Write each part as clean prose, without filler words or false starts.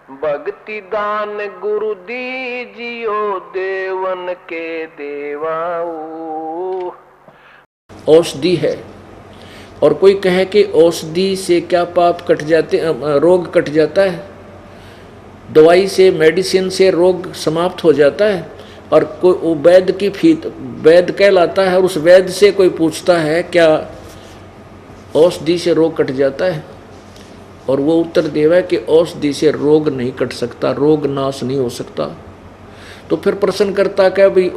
भक्ति दान गुरु दीजियो देवन के देवाऊ। औषधि है, और कोई कहे कि औषधि से क्या पाप कट जाते, रोग कट जाता है, दवाई से मेडिसिन से रोग समाप्त हो जाता है। और कोई वैद्य की फीत वैद्य कहलाता है, और उस वैद्य से कोई पूछता है क्या औषधि से रोग कट जाता है, और वो उत्तर देवा कि औषधि से रोग नहीं कट सकता, रोग नाश नहीं हो सकता। तो फिर प्रश्न करता क्या भाई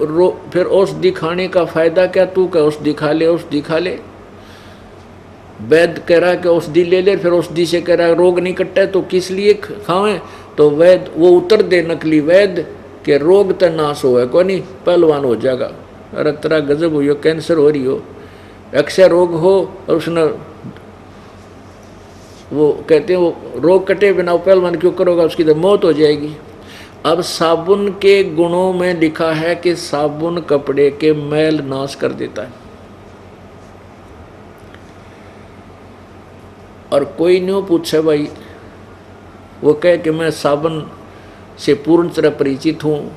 फिर औषधि खाने का फायदा क्या, तू क्या औषधि खा ले, औषधि खा ले। वैद्य कह रहा है कि औषधि ले ले, फिर औषधि से कह रहा है रोग नहीं कटता है तो किस लिए खावें। तो वैद्य वो उत्तर दे नकली वैद्य के रोग तो नाश हो है को नहीं, पहलवान हो जाएगा। अरे तेरा गजब हो, कैंसर हो रही हो, अक्षय रोग हो, और उसने वो कहते हैं वो रोग कटे बिना पहलवान क्यों करोगा, उसकी तो मौत हो जाएगी। अब साबुन के गुणों में लिखा है कि साबुन कपड़े के मैल नाश कर देता है, और कोई नहीं पूछे भाई, वो कहे कि मैं साबुन से पूर्ण तरह परिचित हूँ,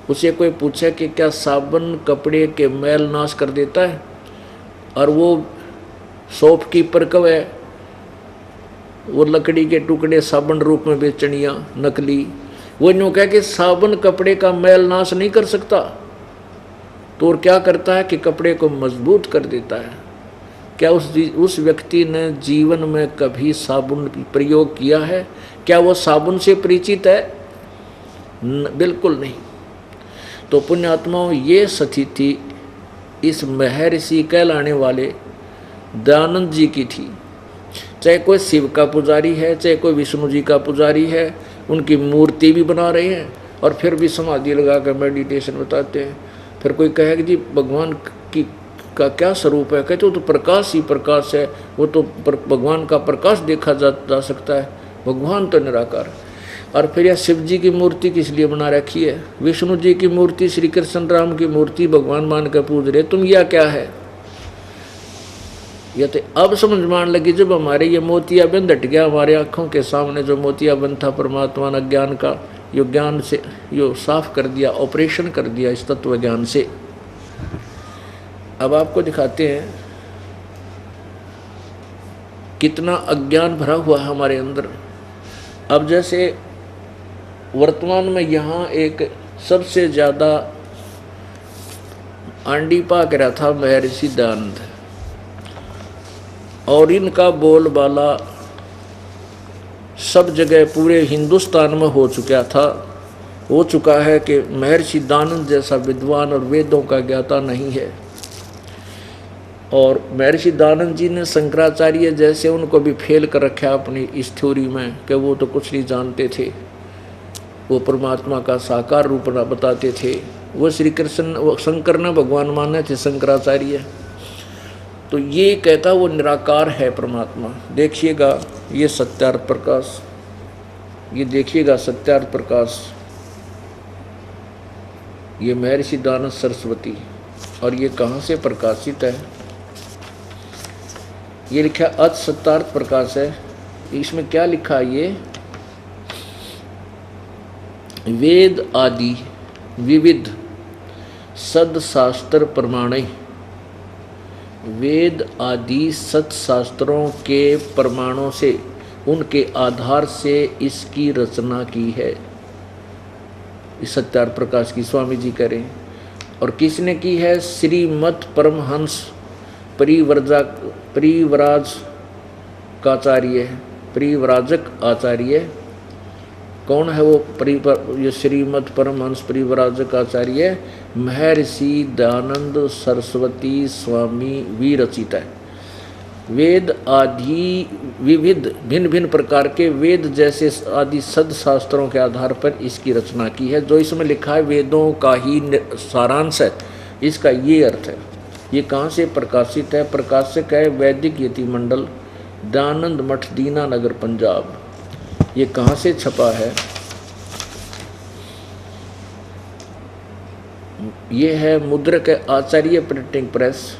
उसे कोई पूछे कि क्या साबुन कपड़े के मैल नाश कर देता है, और वो शॉपकीपर कब है, वो लकड़ी के टुकड़े साबुन रूप में बेचनिया नकली, वो यूँ कह कि साबुन कपड़े का मैल नाश नहीं कर सकता, तो और क्या करता है कि कपड़े को मजबूत कर देता है। क्या उस व्यक्ति ने जीवन में कभी साबुन प्रयोग किया है? क्या वो साबुन से परिचित है? बिल्कुल नहीं। तो पुण्यात्माओं, ये स्थिति इस महर्षि कहलाने वाले दयानंद जी की थी। चाहे कोई शिव का पुजारी है, चाहे कोई विष्णु जी का पुजारी है, उनकी मूर्ति भी बना रहे हैं और फिर भी समाधि लगा कर मेडिटेशन बताते हैं। फिर कोई कहेगा जी भगवान की का क्या स्वरूप है, कहते वो तो प्रकाश ही प्रकाश है, वो तो भगवान का प्रकाश देखा जा सकता है, भगवान तो निराकार। और फिर यह शिव जी की मूर्ति किस लिए बना रखी है, विष्णु जी की मूर्ति, श्री कृष्ण राम की मूर्ति भगवान मान कर पूज रहे, तुम यह क्या है? यह तो अब समझ में आने लगी जब हमारे ये मोतियाबिंद हट गया, हमारे आँखों के सामने जो मोतियाबिंद था परमात्मा ने ज्ञान का, यो ज्ञान से यो साफ कर दिया, ऑपरेशन कर दिया इस तत्व ज्ञान से। अब आपको दिखाते हैं कितना अज्ञान भरा हुआ है हमारे अंदर। अब जैसे वर्तमान में यहाँ एक सबसे ज़्यादा आंडी पाक रहा था महर्षि दयानंद, और इनका बोलबाला सब जगह पूरे हिंदुस्तान में हो चुका है कि महर्षि दयानंद जैसा विद्वान और वेदों का ज्ञाता नहीं है। और महर्षि दयानंद जी ने शंकराचार्य जैसे उनको भी फेल कर रखा अपनी इस थ्योरी में कि वो तो कुछ नहीं जानते थे, वो परमात्मा का साकार रूप बताते थे, वो श्री कृष्ण वो शंकर ने भगवान माने थे शंकराचार्य। तो ये कहता वो निराकार है परमात्मा। देखिएगा ये सत्यार्थ प्रकाश, ये देखिएगा सत्यार्थ प्रकाश, ये महर्षि दयानंद सरस्वती, और ये कहाँ से प्रकाशित है? ये लिखा अथ सत्यार्थ प्रकाश है। इसमें क्या लिखा है? ये वेद आदि विविध सदशास्त्र प्रमाणय, वेद आदि सत्शास्त्रों के प्रमाणों से, उनके आधार से इसकी रचना की है। इस सत्यार्थ प्रकाश की स्वामी जी करें। और किसने की है? श्रीमद परमहंस परिव्राजक आचार्य। कौन है वो ये श्रीमद परमहंस परिव्राजक आचार्य? महर्षि दयानंद सरस्वती स्वामी विरचित है। वेद आदि विविध भिन्न भिन्न प्रकार के वेद जैसे आदि सदशास्त्रों के आधार पर इसकी रचना की है। जो इसमें लिखा है वेदों का ही सारांश है, इसका ये अर्थ है। ये कहाँ से प्रकाशित है? प्रकाशक है वैदिक यति मंडल, दयानंद मठ, दीनानगर, पंजाब। ये कहाँ से छपा है? ये है मुद्रक आचार्य प्रिंटिंग प्रेस,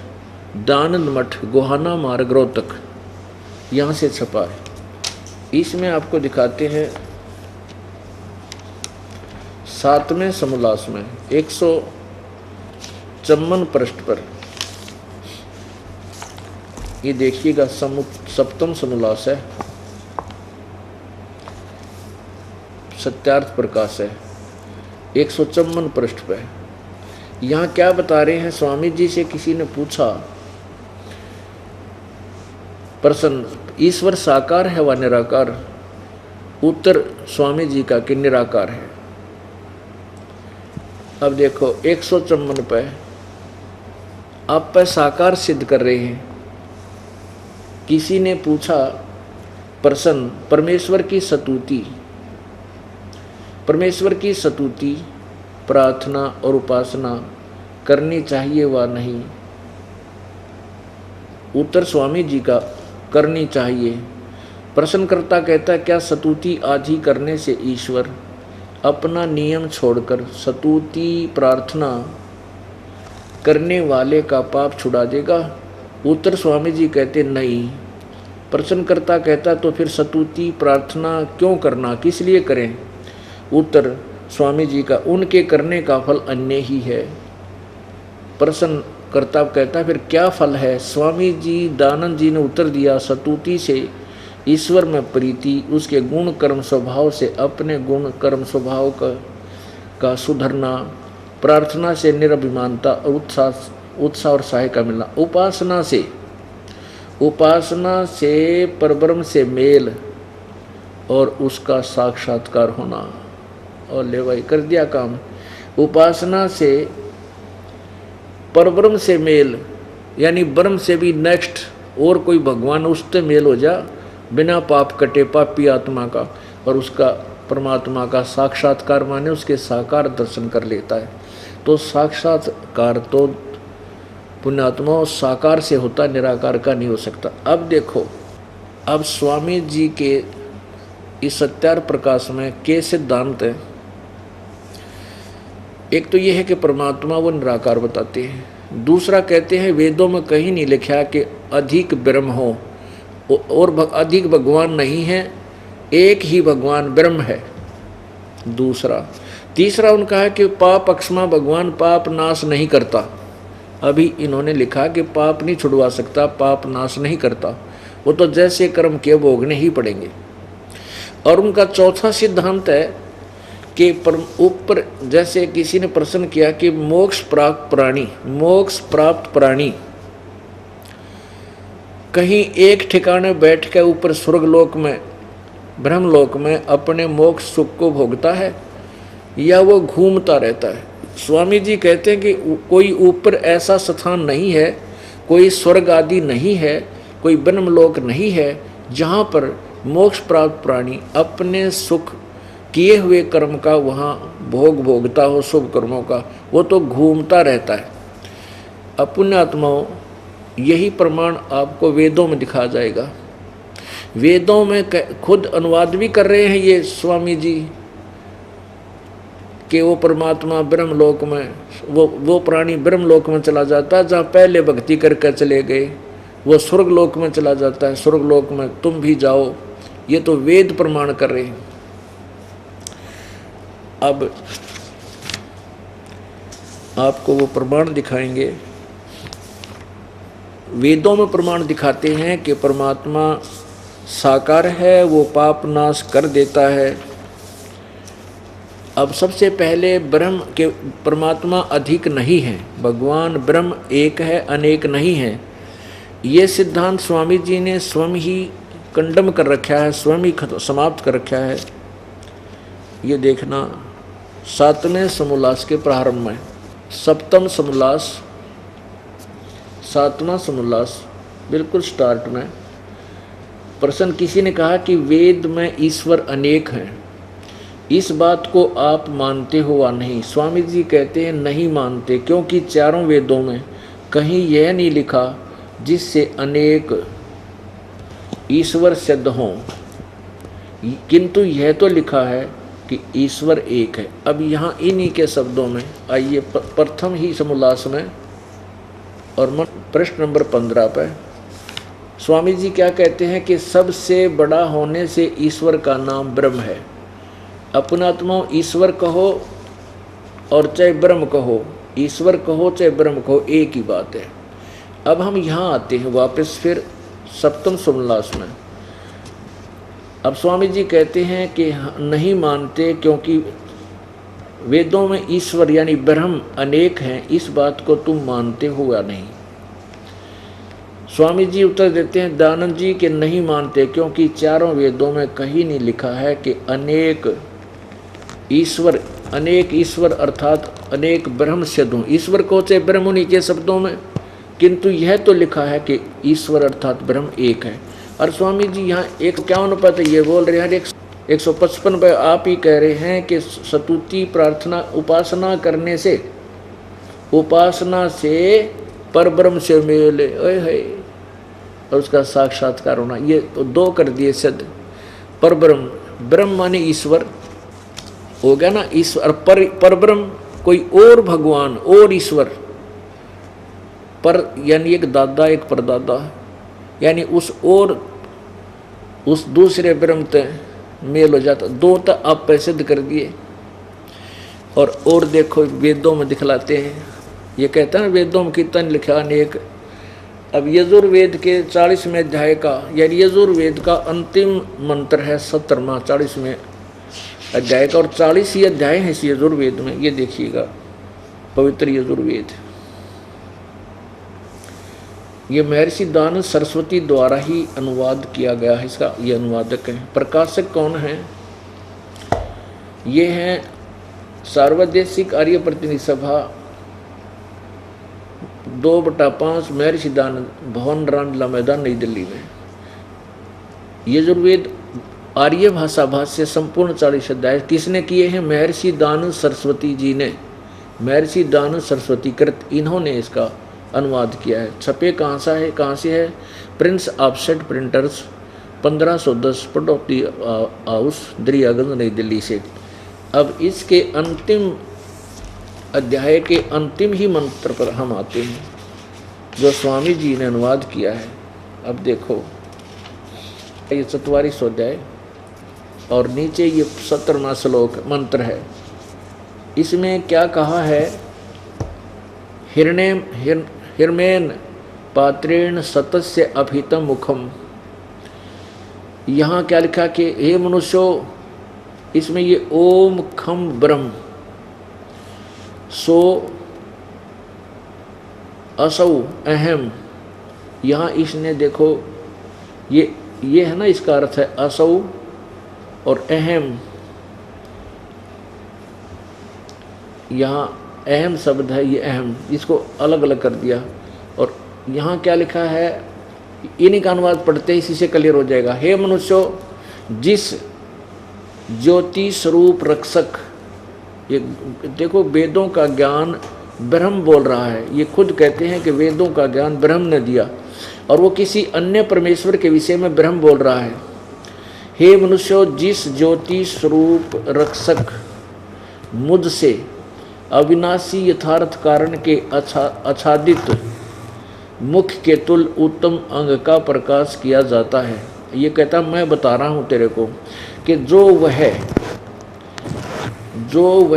दयानंद मठ, गोहाना मार्ग, रोहतक, यहाँ से छपा है। इसमें आपको दिखाते हैं 7वें समोल्लास में 154 पृष्ठ पर ये देखिएगा, सप्तम समोल्लास है, सत्यार्थ प्रकाश है, 154 पृष्ठ पे। यहाँ क्या बता रहे हैं, स्वामी जी से किसी ने पूछा, प्रश्न, ईश्वर साकार है व निराकार? उत्तर स्वामी जी का कि निराकार है। अब देखो 154 पे आप पे साकार सिद्ध कर रहे हैं। किसी ने पूछा प्रश्न, परमेश्वर की स्तुति, परमेश्वर की स्तुति, प्रार्थना और उपासना करनी चाहिए व नहीं? उत्तर स्वामी जी का, करनी चाहिए। प्रश्नकर्ता कहता है, क्या स्तुति आदि करने से ईश्वर अपना नियम छोड़कर स्तुति प्रार्थना करने वाले का पाप छुड़ा देगा? उत्तर स्वामी जी कहते नहीं। प्रश्नकर्ता कहता, तो फिर स्तुति प्रार्थना क्यों करना, किस लिए करें? उत्तर स्वामी जी का, उनके करने का फल अन्य ही है। प्रश्नकर्ता कहता, फिर क्या फल है? स्वामी जी दानंद जी ने उत्तर दिया, स्तुति से ईश्वर में प्रीति, उसके गुण कर्म स्वभाव से अपने गुण कर्म स्वभाव का सुधरना, प्रार्थना से निरभिमानता और उत्साह और सहाय का मिलना, उपासना से परब्रह्म से मेल और उसका साक्षात्कार होना। और ले भाई, कर दिया काम। उपासना से परब्रह्म से मेल, यानी ब्रह्म से भी नेक्स्ट और कोई भगवान, उससे मेल हो जा, बिना पाप कटे पापी आत्मा का, और उसका परमात्मा का साक्षात्कार माने उसके साकार दर्शन कर लेता है। तो साक्षात्कार तो पुण्यात्मा साकार से होता, निराकार का नहीं हो सकता। अब देखो, अब स्वामी जी के इस सत्यार्थ प्रकाश में के सिद्धांत है। एक तो यह है कि परमात्मा वो निराकार बताते हैं, दूसरा कहते हैं वेदों में कहीं नहीं लिखा कि अधिक ब्रह्म हो और अधिक भगवान नहीं है, एक ही भगवान ब्रह्म है। दूसरा, तीसरा उनका है कि पाप अक्षमा भगवान पाप नाश नहीं करता। अभी इन्होंने लिखा कि पाप नहीं छुड़वा सकता, पाप नाश नहीं करता, वो तो जैसे कर्म के भोगने ही पड़ेंगे। और उनका चौथा सिद्धांत है कि ऊपर, जैसे किसी ने प्रश्न किया कि मोक्ष प्राप्त प्राणी कहीं एक ठिकाने बैठ कर ऊपर स्वर्गलोक में, ब्रह्मलोक में अपने मोक्ष सुख को भोगता है या वो घूमता रहता है? स्वामी जी कहते हैं कि कोई ऊपर ऐसा स्थान नहीं है, कोई स्वर्ग आदि नहीं है, कोई ब्रह्मलोक नहीं है जहाँ पर मोक्ष प्राप्त प्राणी अपने सुख किए हुए कर्म का वहाँ भोग भोगता हो, शुभ कर्मों का, वो तो घूमता रहता है। अपुण्यात्माओं, यही प्रमाण आपको वेदों में दिखा जाएगा। वेदों में खुद अनुवाद भी कर रहे हैं ये स्वामी जी कि वो परमात्मा ब्रह्मलोक में, वो प्राणी ब्रह्मलोक में चला जाता है जहाँ पहले भक्ति करके चले गए, वो स्वर्गलोक में चला जाता है, स्वर्गलोक में तुम भी जाओ। ये तो वेद प्रमाण कर रहे हैं। अब आपको वो प्रमाण दिखाएंगे। वेदों में प्रमाण दिखाते हैं कि परमात्मा साकार है, वो पाप नाश कर देता है। अब सबसे पहले ब्रह्म के परमात्मा अधिक नहीं है, भगवान ब्रह्म एक है, अनेक नहीं है। ये सिद्धांत स्वामी जी ने स्वयं ही कंडम कर रखा है, स्वयं ही समाप्त कर रखा है। ये देखना 7वें समोल्लास के प्रारंभ में, सप्तम समोल्लास 7वां समोल्लास बिल्कुल स्टार्ट में प्रश्न, किसी ने कहा कि वेद में ईश्वर अनेक हैं, इस बात को आप मानते हो या नहीं? स्वामी जी कहते हैं नहीं मानते, क्योंकि चारों वेदों में कहीं यह नहीं लिखा जिससे अनेक ईश्वर सिद्ध हों, किंतु यह तो लिखा है कि ईश्वर एक है। अब यहाँ इन्हीं के शब्दों में आइए प्रथम ही समोल्लास में और प्रश्न नंबर 15 पर स्वामी जी क्या कहते हैं कि सबसे बड़ा होने से ईश्वर का नाम ब्रह्म है। अपनात्मा ईश्वर कहो और चाहे ब्रह्म कहो, ईश्वर कहो चाहे ब्रह्म कहो, एक ही बात है। अब हम यहाँ आते हैं वापस फिर सप्तम सोमनाथ में। अब स्वामी जी कहते हैं कि नहीं मानते क्योंकि वेदों में ईश्वर यानी ब्रह्म अनेक हैं, इस बात को तुम मानते हो या नहीं। स्वामी जी उत्तर देते हैं दयानंद जी के नहीं मानते क्योंकि चारों वेदों में कहीं नहीं लिखा है कि अनेक ईश्वर अर्थात अनेक ब्रह्म सिद्ध हों। ईश्वर को चाहे ब्रह्म उन्हीं के शब्दों में, किंतु यह तो लिखा है कि ईश्वर अर्थात ब्रह्म एक है। और स्वामी जी यहाँ 51 पर ये बोल रहे हैं, 155 पर आप ही कह रहे हैं कि स्तुति प्रार्थना उपासना करने से, उपासना से परब्रह्म से मेल है और उसका साक्षात्कार होना, ये तो दो कर दिए सिद्ध। परब्रह्म, ब्रह्म माने ईश्वर हो गया ना, ईश्वर परब्रह्म कोई और भगवान और ईश्वर, पर यानी एक दादा एक परदादा, यानी उस दूसरे ब्रह्म ते मेल हो जाता। दो तो आप सिद्ध कर दिए। और देखो वेदों में दिखलाते हैं, ये कहता है वेदों में कीर्तन लिखा अनेक। अब यजुर्वेद के 40वें अध्याय का, यानी यजुर्वेद का अंतिम मंत्र है 17वां 40वें अध्याय का, और 40 ही अध्याय है इस यजुर्वेद में। ये देखिएगा पवित्र यजुर्वेद, ये महर्षि दानंद सरस्वती द्वारा ही अनुवाद किया गया है। इसका ये अनुवादक है। प्रकाशक कौन है? ये हैं सार्वदेशिक आर्य प्रतिनिधि सभा 2/5 महर्षि दानंद भवन रामलीला मैदान नई दिल्ली में। यजुर्वेद आर्य भाषा भाष्य संपूर्ण 40 अध्याय किसने किए हैं? महर्षि दानंद सरस्वती जी ने, महर्षि दानंद सरस्वती कृत, इन्होंने इसका अनुवाद किया है। छपे कहाँ से है? Prince offset printers 1510 Pataudi house Daryaganj नई दिल्ली से। अब इसके अंतिम अध्याय के अंतिम ही मंत्र पर हम आते हैं जो स्वामी जी ने अनुवाद किया है। अब देखो ये 44वां अध्याय और नीचे ये 17वां श्लोक मंत्र है। इसमें क्या कहा है? हिरमेन पात्रेण सतस्य अभितम मुखम। यहाँ क्या लिखा कि हे मनुष्यो, इसमें ये ओम खम ब्रह्म सो असौ अहम, यहाँ इसने देखो ये है ना, इसका अर्थ है असौ और अहम। यहाँ अहम शब्द है, ये अहम, इसको अलग अलग कर दिया। और यहाँ क्या लिखा है, इन्हीं का अनुवाद पढ़ते इसी से क्लियर हो जाएगा। हे मनुष्यों, जिस ज्योति स्वरूप रक्षक, ये देखो वेदों का ज्ञान ब्रह्म बोल रहा है। ये खुद कहते हैं कि वेदों का ज्ञान ब्रह्म ने दिया और वो किसी अन्य परमेश्वर के विषय में ब्रह्म बोल रहा है। हे मनुष्यों, जिस ज्योति स्वरूप रक्षक मुझसे अविनाशी यथार्थ कारण के आच्छादित मुख के तुल उत्तम अंग का प्रकाश किया जाता है। ये कहता मैं बता रहा हूँ तेरे को कि जो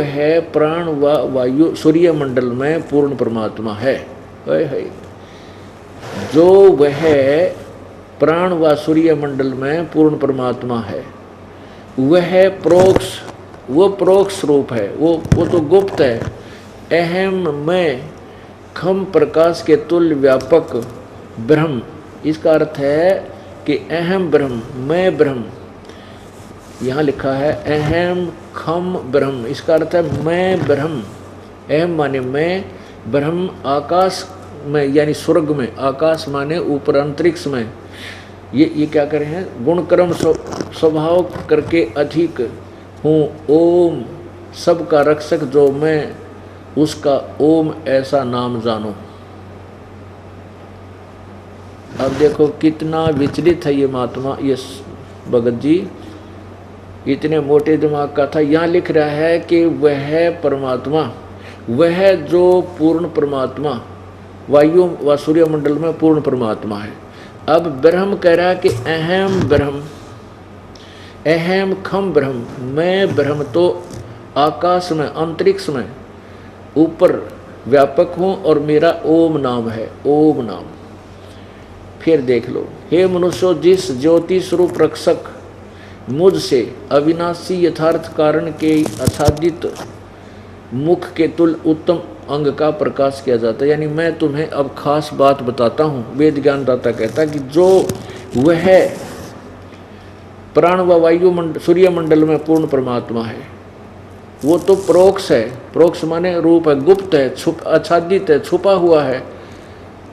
वह प्राण व वायु सूर्य मंडल में पूर्ण परमात्मा है। जो वह प्राण व सूर्य मंडल में पूर्ण परमात्मा है, वह प्रोक्ष रूप है, वो तो गुप्त है। अहम मैं खम प्रकाश के तुल्य व्यापक ब्रह्म, इसका अर्थ है कि अहम ब्रह्म, मैं ब्रह्म। यहाँ लिखा है अहम खम ब्रह्म, इसका अर्थ है मैं ब्रह्म। अहम माने मैं, ब्रह्म आकाश में यानी स्वर्ग में, आकाश माने ऊपर अंतरिक्ष में। ये क्या कर रहे हैं? गुणक्रम स्वभाव करके अधिक हूँ ओम, सबका रक्षक जो मैं, उसका ओम ऐसा नाम जानो। अब देखो कितना विचलित है ये महात्मा, ये भगत जी इतने मोटे दिमाग का था। यहाँ लिख रहा है कि वह परमात्मा, वह जो पूर्ण परमात्मा वायु व सूर्य मंडल में पूर्ण परमात्मा है। अब ब्रह्म कह रहा है कि अहम ब्रह्म, अहम खम ब्रह्म, मैं ब्रह्म तो आकाश में अंतरिक्ष में ऊपर व्यापक हूँ और मेरा ओम नाम है, ओम नाम। फिर देख लो, हे मनुष्यों, जिस ज्योति स्वरूप रक्षक मुझसे अविनाशी यथार्थ कारण के आच्छादित मुख के तुल उत्तम अंग का प्रकाश किया जाता है। यानी मैं तुम्हें अब खास बात बताता हूँ। वेद ज्ञानदाता कहता है कि जो वह प्राण व वायु सूर्य मंडल में पूर्ण परमात्मा है, वो तो प्रोक्ष है। प्रोक्ष माने रूप है, गुप्त है, आच्छादित है, छुपा हुआ है।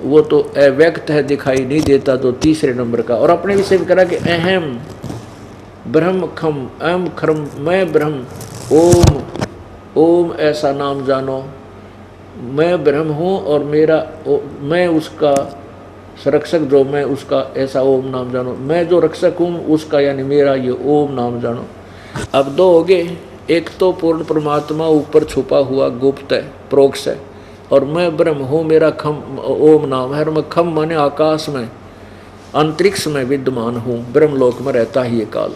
वो तो अव्यक्त है, दिखाई नहीं देता, तो तीसरे नंबर का। और अपने विषय में करा कि अहम ब्रह्म खम अहम खरम मैं ब्रह्म ओम, ओम ऐसा नाम जानो, मैं ब्रह्म हूँ और मैं उसका संरक्षक, जो मैं उसका ऐसा ओम नाम जानो। मैं जो रक्षक हूँ उसका, यानी मेरा ये ओम नाम जानो। अब दो हो गए, एक तो पूर्ण परमात्मा ऊपर छुपा हुआ गुप्त है, प्रोक्ष है, और मैं ब्रह्म हूँ, मेरा खम ओम नाम है। और मैं खम माने आकाश में, अंतरिक्ष में विद्यमान हूँ, ब्रह्मलोक में रहता ही ये काल।